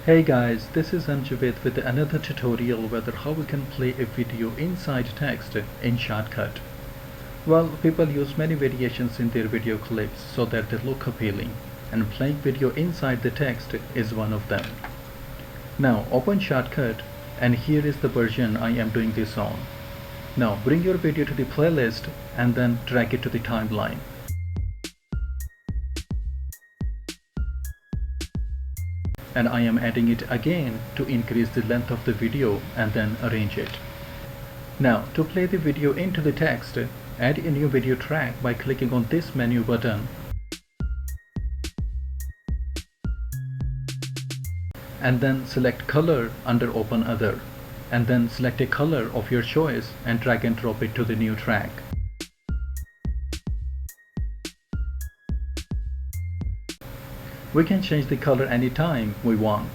Hey guys, this is mjavedva with another tutorial whether how we can play a video inside text in Shotcut. Well, people use many variations in their video clips so that they look appealing, and playing video inside the text is one of them. Now open Shotcut, and here is the version I am doing this on. Now bring your video to the playlist and then drag it to the timeline. And I am adding it again to increase the length of the video and then arrange it. Now to play the video into the text, add a new video track by clicking on this menu button and then select color under open other, and then select a color of your choice and drag and drop it to the new track. We can change the color anytime we want.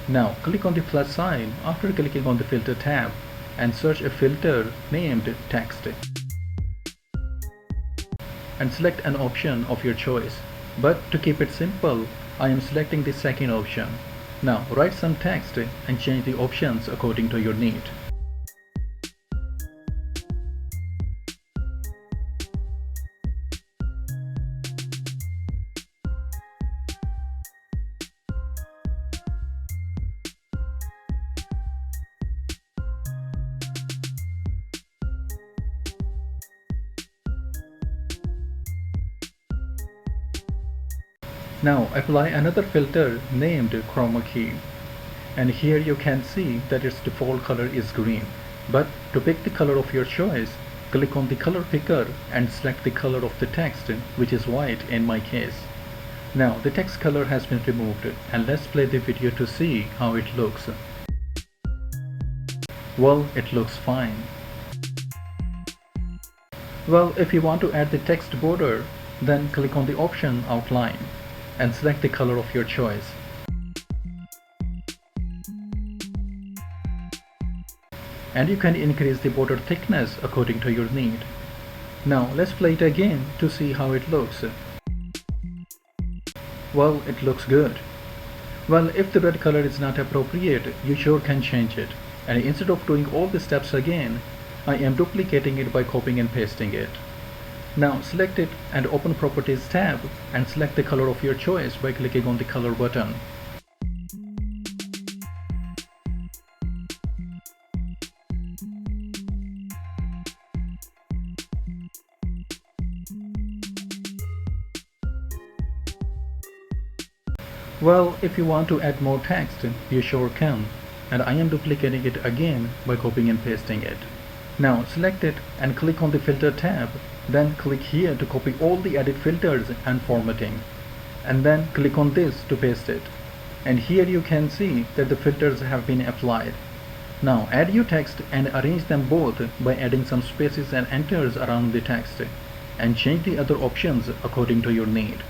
Now click on the plus sign after clicking on the filter tab and search a filter named text. And select an option of your choice. But to keep it simple, I am selecting the second option. Now write some text and change the options according to your need. Now apply another filter named chroma key, and here you can see that its default color is green. But to pick the color of your choice, click on the color picker and select the color of the text, which is white in my case. Now the text color has been removed, and let's play the video to see how it looks. Well, it looks fine. Well, if you want to add the text border, then click on the option outline and select the color of your choice. And you can increase the border thickness according to your need. Now let's play it again to see how it looks. Well, it looks good. Well, if the red color is not appropriate, you sure can change it. And instead of doing all the steps again, I am duplicating it by copying and pasting it. Now select it and open Properties tab and select the color of your choice by clicking on the color button. Well, if you want to add more text, you sure can, and I am duplicating it again by copying and pasting it. Now select it and click on the Filter tab. Then click here to copy all the added filters and formatting, and then click on this to paste it. And here you can see that the filters have been applied. Now add your text and arrange them both by adding some spaces and enters around the text, and change the other options according to your need.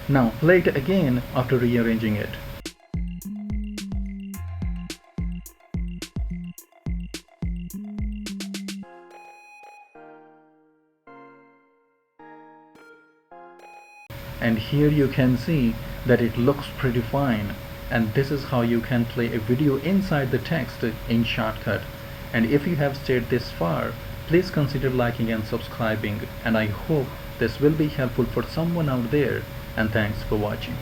Now play it again after rearranging it. And here you can see that it looks pretty fine. And this is how you can play a video inside the text in Shotcut. And if you have stayed this far, please consider liking and subscribing, and I hope this will be helpful for someone out there. And thanks for watching.